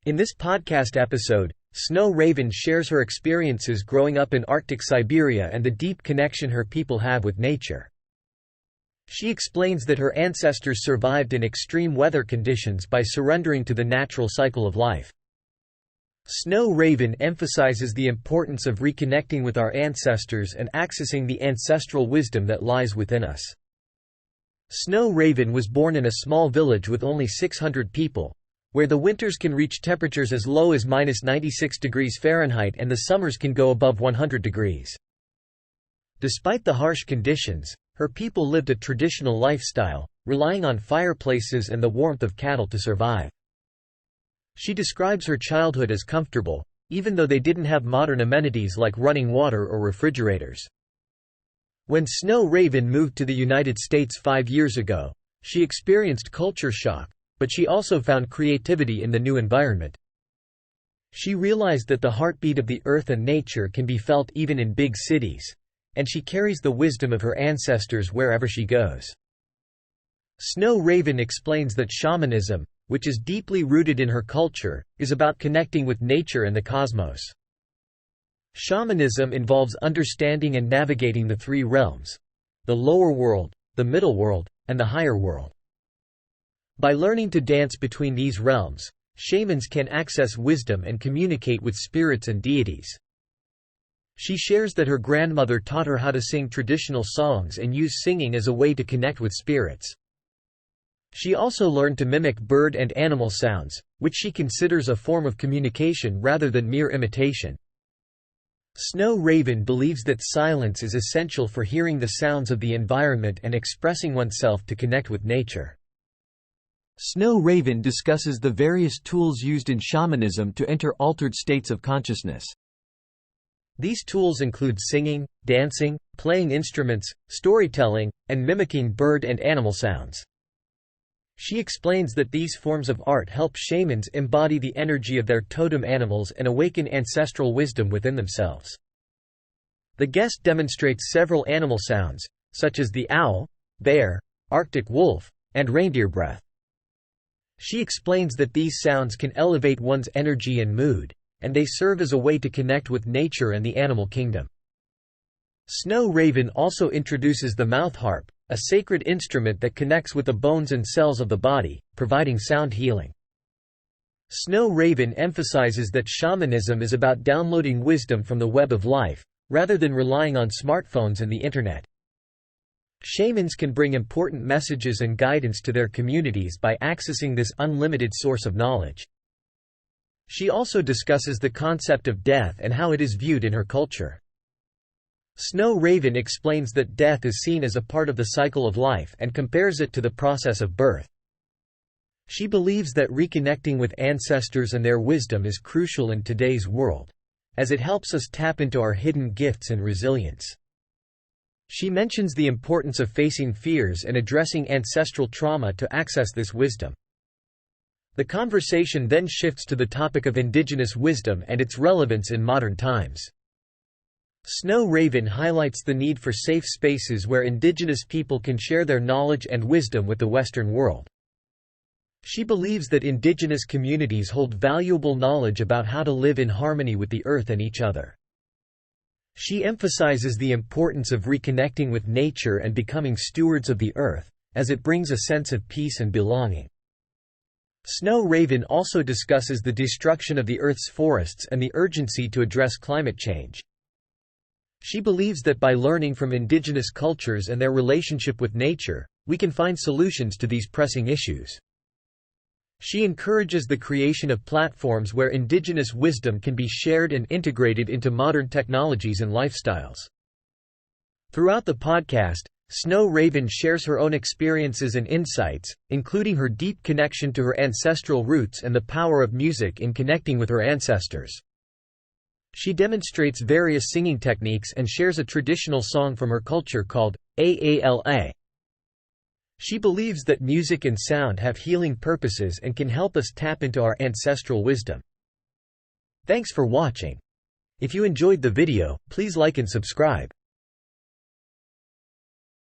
In this podcast episode, Snow Raven shares her experiences growing up in Arctic Siberia and the deep connection her people have with nature. She explains that her ancestors survived in extreme weather conditions by surrendering to the natural cycle of life. Snow Raven emphasizes the importance of reconnecting with our ancestors and accessing the ancestral wisdom that lies within us. Snow Raven was born in a small village with only 600 people, where the winters can reach temperatures as low as -96°F and the summers can go above 100 degrees. Despite the harsh conditions, her people lived a traditional lifestyle, relying on fireplaces and the warmth of cattle to survive. She describes her childhood as comfortable, even though they didn't have modern amenities like running water or refrigerators. When Snow Raven moved to the United States 5 years ago, she experienced culture shock, but she also found creativity in the new environment. She realized that the heartbeat of the earth and nature can be felt even in big cities, and she carries the wisdom of her ancestors wherever she goes. Snow Raven explains that shamanism, which is deeply rooted in her culture, is about connecting with nature and the cosmos. Shamanism involves understanding and navigating the three realms: the lower world, the middle world, and the higher world. By learning to dance between these realms, shamans can access wisdom and communicate with spirits and deities. She shares that her grandmother taught her how to sing traditional songs and use singing as a way to connect with spirits. She also learned to mimic bird and animal sounds, which she considers a form of communication rather than mere imitation. Snow Raven believes that silence is essential for hearing the sounds of the environment and expressing oneself to connect with nature. Snow Raven discusses the various tools used in shamanism to enter altered states of consciousness. These tools include singing, dancing, playing instruments, storytelling, and mimicking bird and animal sounds. She explains that these forms of art help shamans embody the energy of their totem animals and awaken ancestral wisdom within themselves. The guest demonstrates several animal sounds, such as the owl, bear, Arctic wolf, and reindeer breath. She explains that these sounds can elevate one's energy and mood, and they serve as a way to connect with nature and the animal kingdom. Snow Raven also introduces the mouth harp, a sacred instrument that connects with the bones and cells of the body, providing sound healing. Snow Raven emphasizes that shamanism is about downloading wisdom from the web of life, rather than relying on smartphones and the internet. Shamans can bring important messages and guidance to their communities by accessing this unlimited source of knowledge. She also discusses the concept of death and how it is viewed in her culture. Snow Raven explains that death is seen as a part of the cycle of life and compares it to the process of birth. She believes that reconnecting with ancestors and their wisdom is crucial in today's world, as it helps us tap into our hidden gifts and resilience. She mentions the importance of facing fears and addressing ancestral trauma to access this wisdom. The conversation then shifts to the topic of Indigenous wisdom and its relevance in modern times. Snow Raven highlights the need for safe spaces where Indigenous people can share their knowledge and wisdom with the Western world. She believes that Indigenous communities hold valuable knowledge about how to live in harmony with the earth and each other. She emphasizes the importance of reconnecting with nature and becoming stewards of the earth, as it brings a sense of peace and belonging. Snow Raven also discusses the destruction of the Earth's forests and the urgency to address climate change. She believes that by learning from Indigenous cultures and their relationship with nature, we can find solutions to these pressing issues. She encourages the creation of platforms where Indigenous wisdom can be shared and integrated into modern technologies and lifestyles. Throughout the podcast, Snow Raven shares her own experiences and insights, including her deep connection to her ancestral roots and the power of music in connecting with her ancestors. She demonstrates various singing techniques and shares a traditional song from her culture called Aala. She believes that music and sound have healing purposes and can help us tap into our ancestral wisdom. Thanks for watching. If you enjoyed the video, please like and subscribe.